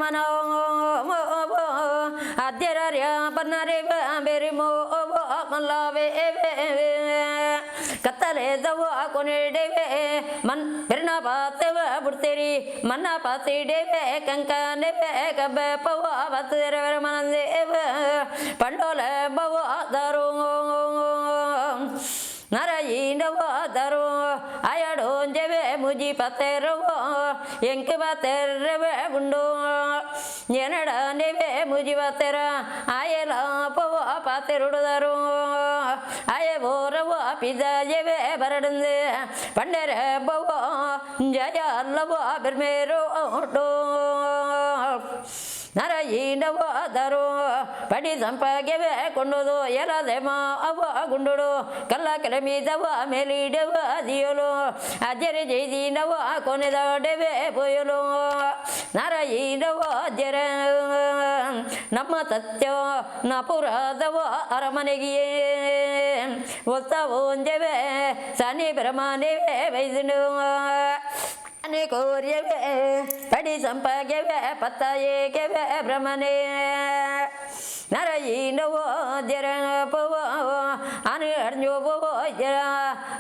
ಬ್ರಹ್ಮನೋ ಅದ್ಯರ್ಯ ಬನ್ನರೆ ಬೇರೆ ಮೋ ಮಲ್ಲವೇ ಕತ್ತಲೆ ದವ ಕೊನೆಡೆವೆ ಮನ್ ಬೆರ್ನ ಪಾತೆವ ಬಿಡ್ತೇರಿ ಮನ್ನ ಪಾತಿಡೆವೆ ಕಂಕನೆವೆ ಕಬ್ಬೆ ಪವ ಬತ್ತರೆವರ ಮನಂದೇವ ಪಂಡೋಲ ಬವ ದಾರು ನರಯಿನವಾದರು ಅಯಡೋಂಜವೆ ಮುಜಿ ಪತೆರವೋ ಎಂಕ ಪತೆರವೆ ಉಂಡು ಎನಡ ನೆವೆ ಮುಜಿ ಪತೆರ ಆಯಲ ಪವ ಪಾತೆರುಡುದರು ಅಯಬೋರವ ಪಿಜಯವೆ ಬರಡಂದೆ ಪಂಡರ ಬವ ಜಯ ಅಲ್ಲವ ಬೆರ್ಮೇರೋ ನರಯಿನವಾದರು ಪಡಿ ಸಂಪಗೆವೆ ಕೊಂಡುದು ಎಲದೆಮ ಅವ ಗುಂಡುಡು ಕಲ್ಲ ಕೆಳಮಿದವ ಮೇಲಿಡವ ದಿಯಲು ಅಜ್ಜರೆ ಜೈದಿನವ ಕೊನೆದಡೆವೆ ಪೊಯಲು ನರಯಿನವಾದ್ಯರ ನಮ್ಮ ತತ್ಯ ನಪುರದವ ಅರಮನೆಗಿಯೇ ಒತ್ತವೊಂಜವೆ ಸನಿ ಬ್ರಹ್ಮನೆವೆ ವೈದ್ಯನು ಕೋರ್ಯವೆ ಪಡಿ ಸಂಪಗೆವೆ ಪತ್ತಾಯೇಗೆವೆ ಭ್ರಮಣೆ ನರಯಿನವೋ ಜರ ಪವ ಅನು ಅರ್ಜೋವೋ ಜರ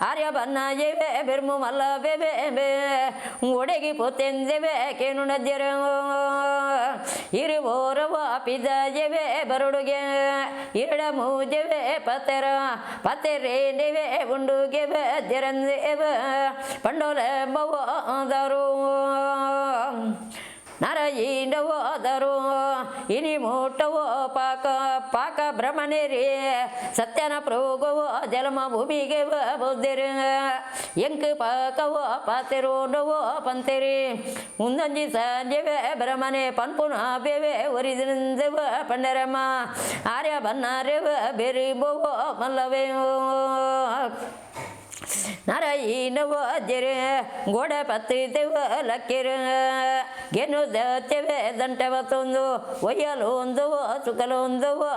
ಆರ್ಯ ಬನ್ನಾಯವೆ ಬೆರ್ಮು ಮಲ್ಲ ಬೆಬೆ ಒಡೆಗಿ ಪೊತ್ತೆಂದೆವೆ ಕೇನು ನದ್ಯರ ಇರುವೋರವ ಪಿಜಯವೆ ಬರುಡುಗೆ ಇರಡ ಮೂಜವೆ ಪತ್ತೆರ ಪತ್ತೆರೇನೆವೆ ಉಂಡುಗೆವೆ ಜರಂದೇವ ಪಂಡೋಲ ಬವ ದರು ನರಯಿನವಾದರು ಇನಿ ಮೂಟವೋ ಪಾಕ ಪಾಕ ಭ್ರಮಣೇರಿ ಸತ್ಯನ ಪ್ರೋಗವೋ ಜಲಮ ಭೂಮಿಗೆ ಬೌದ್ಧರ ಎಂಕ ಪಾಕವೋ ಪಾತೆರೋಡವೋ ಪಂತೆರಿ ಮುಂದಂಜಿ ಸಂಜೆವೆ ಭ್ರಮಣೆ ಪನ್ಪುನ ಬೇವೆ ಒರಿದಿಂದವ ಪಂಡರಮ್ಮ ಆರ್ಯ ಬನ್ನಾರೆವ ಬೆರಿಬೋವೋ ಮಲ್ಲವೇ ನರಯಿನವಾದ್ಯರೆ ಗೋಡೆ ಪತ್ತಿದ್ದೆವ ಲಕ್ಕಿರ ಗೆನು ದತ್ಯವೆ ದಂಟವ ತಂದು ಒಯ್ಯಲು ಒಂದವೋ ಸುಕಲು ಒಂದವೋ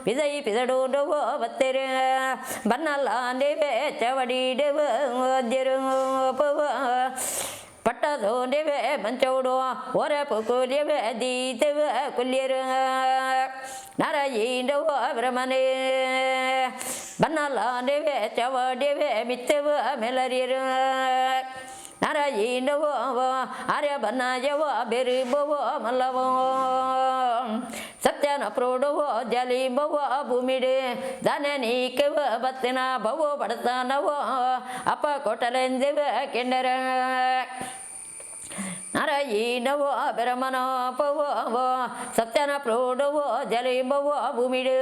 ಪಿದೈ ಪಿದಡೋಡವೋ ಬತ್ತೆರೆ ಬನ್ನಲ್ಲ ನೇವೆ ಚವಡಿಡೆವ ಅದ್ಯರು ಪವ ಪಟ್ಟದೋಂಡೆವೆ ಮಂಚೌಡು ಹೊರ ಪುಕುಲ್ಯವೆ ದೀತೆವ ಕುಲ್ಯರ ನರಯಿನವ ಭ್ರಮಣೆ ಬನ್ನಲ್ಲ ನೇವೆ ಚವಡೆವೆ ಮಿತ್ತೆವ ಮೆಲರಿರ ನರಯಿನವೋ ಆರ್ಯ ಬನ್ನಯವ ಬೆರಿಬವೋ ಮಲ್ಲವೋ ಸತ್ಯನ ಪ್ರೋಡವೋ ಜಲಿಂಬವೋ ಭೂಮಿಡೆ ಧನನೀಕೆವ ಬತ್ತಿನ ಭವೋ ಬಡತನವೋ ಅಪ ಕೊಟಲೆಂದೆವ ಕೆಂಡರ ನರಯಿನವೋ ಬ್ರಹ್ಮನೋ ಪವೋ ಸತ್ಯನ ಪ್ರೋಡವೋ ಜಲಿಂಬವೋ ಭೂಮಿಡೆ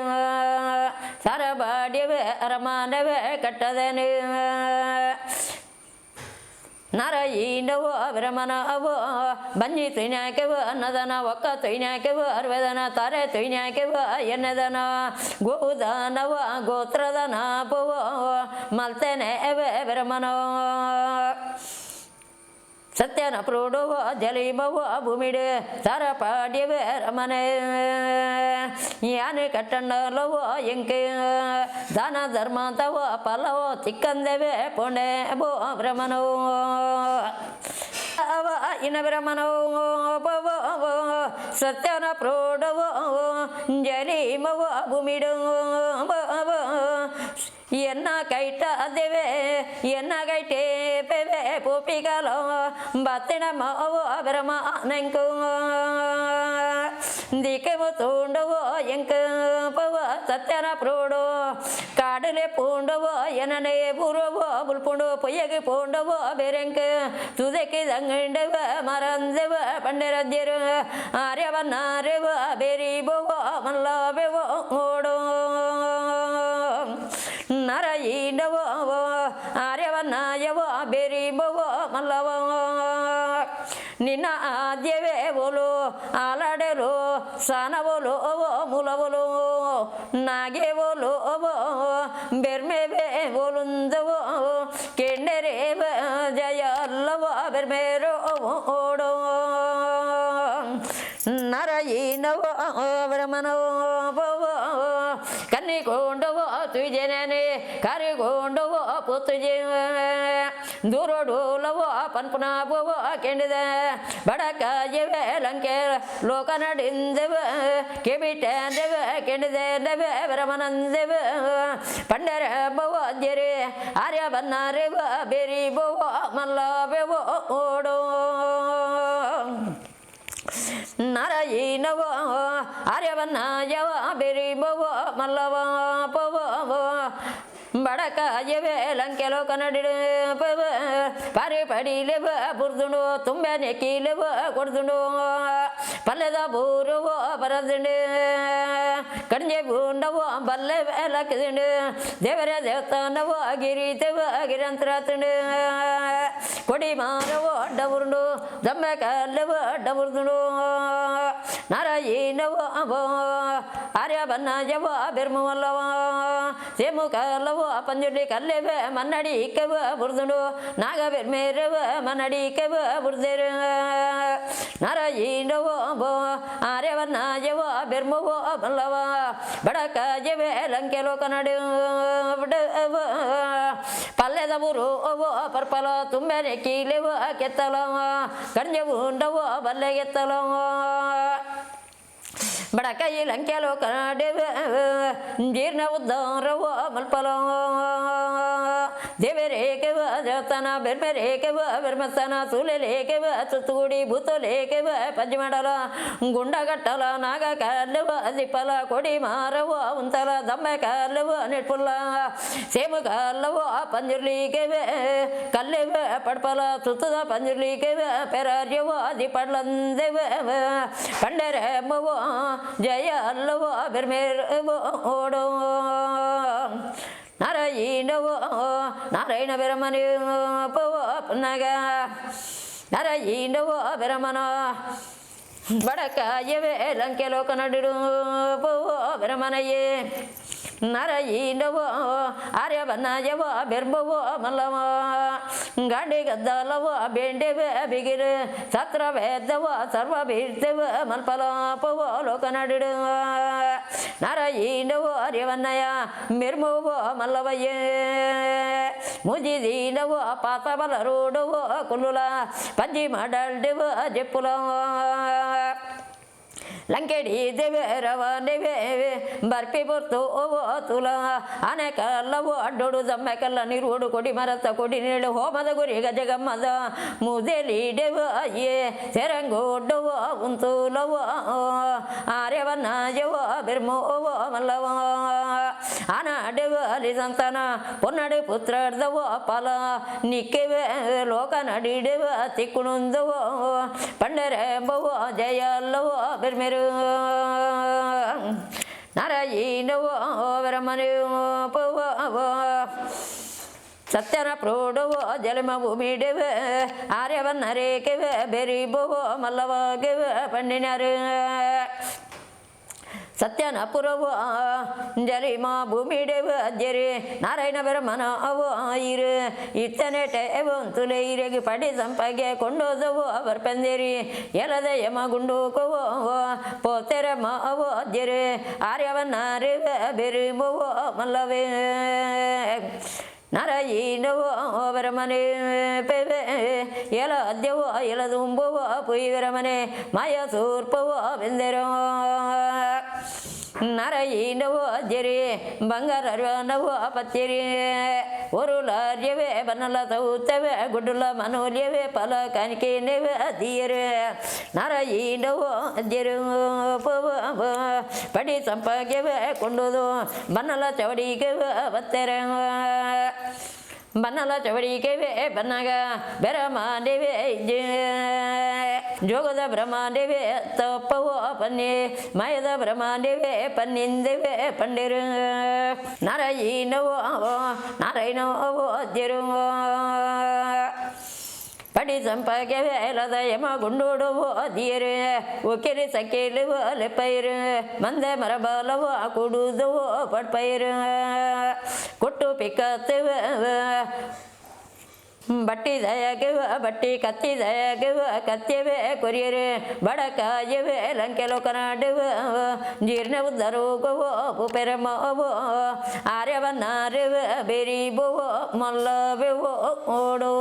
ಸರಬಾಡ್ಯವೆ ಅರಮಾನವೆ ಕಟ್ಟದನೆ ನರಯಿನವೋ ಬ್ರಹ್ಮನವೋ ಬಂಜಿ ತುಯ್ನಾಕೆವ ಅನ್ನದನ ಒಕ್ಕ ತುಯ್ನಾಕೆವ ಅರ್ವದನ ತಾರೆ ತುಯ್ನಾಕೆವ ಎನ್ನದನ ಗೋದಾನವ ಗೋತ್ರದನ ಪವೋ ಮಲ್ತೆನೆ ಎವೆ ಬ್ರಹ್ಮನೋ ಸತ್ಯನ ಪ್ರೋಡವೋ ಜಲಿಂಬವೋ ಭೂಮಿಡೆ ಸರಪಾಡ್ಯವೆ ರಮನೆ ಯಾನೆ ಕಟ್ಟಂಡಲವೋ ಎಂಕೆ ದಾನ ಧರ್ಮಂತವೋ ಫಲವೋ ಚಿಕ್ಕಂದೆವೆ ಪೊಂಡೆ ಬೋ ಭ್ರಮನೋ ಅವ ಇನ ಬ್ರಹ್ಮನೋ ಪವೋ ಸತ್ಯನ ಪ್ರೋಡವೋ ಜಲಿಂಬವೋ ಭೂಮಿಡು ಎನ್ನ ಕೈಟ ದೇವೆ ಎನ್ನ ಕೈಟೆ ಪೆವೆ ಪೋಪಿಗಲೋ ಬತ್ತಿನ ಮಾವೋ ಬ್ರಹ್ಮ ನಂಕು ದಿಕೆ ಮುತ್ತುಂಡವೋ ಎಂಕ ಪವ ಸತ್ಯನ ಪ್ರೋಡೋ ಕಾಡಲೆ ಪೂಂಡವೋ ಎನನೆ ಪೂರ್ವವೋ ಬುಲ್ಪುಂಡು ಪೊಯ್ಯಗೆ ಪೂಂಡವೋ ಬೇರೆಂಕ ತುದಕ್ಕೆ ದಂಗಂಡವ ಮರಂದೆವ ಪಂಡರದ್ಯರು ಆರ್ಯವನ್ನಾರೆವ ಬೇರಿಬವೋ ಮಲ್ಲವೆವೋ ಓಡೋ ನರಯಿನವೋ ಆರ್ಯವನ್ನಾಯವೋ ಬೆರಿಬವೋ ಮಲ್ಲವೋ ನಿನ್ನ ಆದ್ಯವೇ ಬೋಲು ಆಲಾಡೆಲು ಸಾನವೋಲು ಮೂಲವೋಲು ನಾಗೆ ಬೋಲು ಬೆರ್ಮೆವೆ ಬೋಲುಂದವೋ ಕೆಂಡರೇವ ಜಯ ಅಲ್ಲವೋ ಬೆರ್ಮೇರೋ ಓಡೋ ನರಯಿನವೋ ಬ್ರಹ್ಮನೋ ಪವೋ ಕನ್ನಿಕೊಂಡವೋ ತುಜನೆ ಕರಿಗೊಂಡವೋ ಪುತ್ತುಜೆ ದೂರೋಡುಲವೋ ಪನ್ಪುನಾಭವೋ ಕೆಂಡಿದೆ ಬಡಕ ಜವೆ ಲಂಕೆ ಲೋಕ ನಡಿಂದೆವ ಕೆಬಿಟ್ಟೆಂದೆವ ಕೆಂಡಿದೆ ನೆವೆ ಬ್ರಹ್ಮನಂದೆವ ಪಂಡರ ಬವೋ ಜರಿ ಆರ್ಯ ಬನ್ನಾರೆವ ಬೇರಿ ಬವೋ ಮಲ್ಲವೆವೋ ಓಡೋ ನಾರಾಯಣವೋ ಆರ್ಯವನ್ನ ಯವ ಬೇರಿ ಬವೋ ಮಲ್ಲವ ಪವೋ ಬಡಕ ಜವೆ ಲಂಕೆ ಲೋಕ ನಡಿಡು ಪಾರಿ ಪಡಿಲೆವ ಬುರ್ದುಂಡು ತುಂಬೆ ನೆಕ್ಕಿಲೆವ ಕೊಡ್ದುಂಡು ಪಲ್ಲೆದ ಬೂರುವೋ ಬರದುಂಡು ಕಣ್ಜೆ ಬೂಂಡವೋ ಬಲ್ಲೆ ಲಕ್ಕದುಂಡು ದೇವರ ದೇವಸ್ಥಾನವೋ ಗಿರಿತೆವ ಗಿರಂತ್ರಾತುಂಡು ಕೊಡಿ ಮಾರವೋ ಅಡ್ಡ ಉರುಂಡು ದಮ್ಮೆ ಕಲ್ಲವ ಅಡ್ಡ ಉರ್ದುಂಡು ನಾರಾಯಣವೋ ಆರ್ಯ ಬನ್ನ ಜವ ಬೆರ್ಮವಲ್ಲವ ಸೇಮು ಕಲ್ಲವ ಪಂಜುಲಿ ಕಲ್ಲೆವ ಮನ್ನಡಿ ಕೆವ ಬುರ್ದುಂಡು ನಾಗ ಬೆರ್ಮೇರವ ಮನ್ನಡಿ ಕೆವ ಬುರ್ದೇರ ನಾರಾಯಣವೋ ಆರ್ಯವನ್ನ ಜವ ಬೆರ್ಮವೋ ಬಲ್ಲವ ಬಡಕ ಜವೆ ಲಂಕೆ ಲೋಕ ನಡು ಪಲ್ಲೆದ ಬುರು ಅವೋ ಪರ್ಪಲ ತುಂಬೆ ಕೀಲೆವ ಕೆತ್ತಲವ ಕಣ್ಜವು ಉಂಡವೋ ಬಲ್ಲೆ ಗೆತ್ತಲವ ಬಡಕೈ ಲಂಕೆ ಲೋಕ ನಡುವೆ ಜೀರ್ಣ ಉದ್ದಾರವೋ ಮಲ್ಪಲ ದೇವರೇಕೆವ ದೇವಸ್ಥಾನ ಬೆರ್ಮೆರೇಕೆವ ಬೆರ್ಮಸ್ಥಾನ ಸೂಲೆಲೇಕೆವ ತುತ್ತುಗುಡಿ ಭೂತಲೇಕೆವ ಪಂಚಮಂಡಲ ಗುಂಡಗಟ್ಟಲ ನಾಗ ಕಲ್ಲವ ದಿಪ್ಪಲ ಕೊಡಿ ಮಾರವ ಉಂತಲ ದಮ್ಮೆ ಕಲ್ಲವ ನೆಟ್ಪುಲ್ಲ ಸೇಮು ಕಲ್ಲವ ಪಂಜುರ್ಲಿಕೆವೆ ಕಲ್ಲೆವ ಪಡ್ಪಲ ತುತ್ತದ ಪಂಜುರ್ಲಿಕೆವ ಪೆರಾರ್ಯವ ದಿಪಡ್ಲಂದೆವ ಪಂಡರೆಮ್ಮವೋ ಜಯ ಅಲ್ಲವೋ ಬೆರ್ಮೇರವೋ ಓಡೋ ನಾರಾಯಣವೋ ನಾರಾಯಣ ಬೆರಮನ ಪವೋ ಪುನಗ ನಾರಾಯಣವೋ ಬೆರಮನ ಬಡಕ ಜವೆ ಲಂಕೆ ಲೋಕ ನಡಿಡು ಪವೋ ಬೆರಮನಯೇ ನಾರಾಯಣವೋ ಆರ್ಯ ಬನ್ನ ಜವ ಬೆರ್ಬವೋ ಮಲ್ಲವ ಗಾಂಡಿ ಗದ್ದಲವೋ ಬೇಂಡೆವ ಬಿಗಿರ ಸತ್ರ ವೇದವೋ ಸರ್ವ ಬೀರ್ತವ ಮಲ್ಪಲ ಪವೋ ಲೋಕ ನಡಿಡು ನಾರಾಯಣವೋ ಆರ್ಯವನ್ನಯ ಮಿರ್ಮವೋ ಮಲ್ಲವಯ್ಯೇ ಮುಜಿದೀನವೋ ಪಾತ ಬಲ ರೋಡವೋ ಕುಲ್ಲುಲ ಪಂಜಿ ಮಾಡಲ್ಡೆವ ಜೆಪ್ಪುಲ ಲಂಕೆಡಿ ದೇವೆ ರವ ದೇವೆ ಬರ್ಪಿ ಬರ್ತು ಓವೋ ತುಲ ಆನೆ ಕಲ್ಲವೋ ಅಡ್ಡೋಡು ದಮ್ಮೆ ಕಲ್ಲ ನೀರೋಡು ಕೊಡಿ ಮರತ ಕೊಡಿ ನೀಡು ಹೋಮದ ಗುರಿ ಗಜಗಮ್ಮದ ಮುದೆಲಿ ಡೆವ ಏ ಸೆರಂಗೋಡವೋ ಉಂತುಲವೋ ಆರ್ಯವನ್ನ ಜವೋ ಬಿರ್ಮೋವೋ ಮಲ್ಲವ ಆನ ಡೆವ ಅಲ್ಲಿ ಸಂತಾನ ಪೊನ್ನಡೆ ಪುತ್ರರ್ದವೋ ಫಲ ನಿಕ್ಕೆವೆ ಲೋಕ ನಡಿಡೆವ ತಿಕ್ಕುಣುಂದವೋ ಪಂಡರೆಂಬವೋ ಜಯ ಅಲ್ಲವೋ ಬೆರ್ಮೆರು ನಾರಾಯಣವೋ ವರಮನು ಪವೋ ಸತ್ಯನ ಪ್ರೋಡವೋ ಜಲಮ ಭೂಮಿಡೆವ ಆರ್ಯವನ್ನ ರೇಕೆವೆ ಬೆರಿಬವೋ ಮಲ್ಲವಾಗೆವ ಪಂಡಿನರು ಸತ್ಯನ ಪುರವೋ ಜಲಿಮ ಭೂಮಿಡೆವ ಅಜ್ಜರಿ ನಾರಾಯಣ ಬೆರಮನ ಅವೋ ಇರು ಇತ್ತನೆಟೆ ಒಂತುಲೆ ಇರೆಗಿ ಪಡಿ ಸಂಪಗೆ ಕೊಂಡೋದವೋ ಬರ್ಪಂದೇರಿ ಎಲದ ಯಮ ಗುಂಡೂಕವೋ ಪೋತೆರಮ ಅವೋ ಅಜ್ಜರಿ ಆರ್ಯವನ್ನ ರೇವೆ ಬೆರಿಬವೋ ಮಲ್ಲವೇ ನಾರಾಯಣವೋ ವರಮನೆ ಪೆವೆ ಎಲ ಅದ್ಯವೋ ಎಲದುಂಬವೋ ಪುಯ್ವರಮನೆ ಮಾಯ ಸೂರ್ಪವೋ ಬೆಂದೆರೋ ನಾರಾಯಣವೋ ಅಜ್ಜರಿ ಬಂಗಾರವನವೋ ಪತ್ತಿರಿ ಒರುಲಾರ್ಯವೇ ಬನ್ನಲ ತೌತವೆ ಗುಡ್ಡುಲ ಮನೋಲ್ಯವೇ ಫಲ ಕಾಣಿಕೆನೆವೆ ಅದಿಯರೆ ನಾರಾಯಣವೋ ಅಜ್ಜರು ಪಡಿ ಸಂಪಗೆವೆ ಕೊಂಡೋದು ಬನ್ನಲ ಚವಡಿಗೆವೆ ಬತ್ತೆರ ಬನ್ನಲ ಚವಡಿಗೆವೆ ಬನ್ನಗ ಬೆರಮಾಂಡೆವೆ ಜೋಗದ ಬ್ರಹ್ಮಾಂಡೆವೆ ತಪ್ಪವೋ ಪನ್ನಿ ಮಾಯದ ಬ್ರಹ್ಮಾಂಡೆವೆ ಪನ್ನಿಂದೆವೆ ಪಂಡಿರು ನಾರಾಯಣವೋ ನಾರಾಯಣವೋ ಅಜ್ಜರು ಪಡಿ ಸಂಪಗೆವೆ ಎಲದ ಯಮ ಗುಂಡೋಡುವೋ ಅದಿಯರು ಒಕೆರಿ ಸಕೇಲುವೋ ಲೆಪ್ಪೈರು ಮಂದೆ ಮರಬಾಲವೋ ಕುಡುದವೋ ಪಡ್ಪೈರು ಕೊಟ್ಟು ಪಿಕ್ಕತ್ತವ ಬಟ್ಟಿ ದಯಗೆವ ಬಟ್ಟಿ ಕತ್ತಿ ದಯಗೆವ ಕತ್ಯವೇ ಕೊರಿಯರೆ ಬಡಕಾಯವೇ ಲಂಕೆ ಲೋಕನಾಡುವ ಜೀರ್ಣ ಉದ್ದರೋಗವೋ ಕುಪೆರಮವೋ ಆರ್ಯವನ್ನಾರ್ಯವ ಬೇರಿ ಬೋವೋ ಮಲ್ಲವೆವೋ ಓಡೋ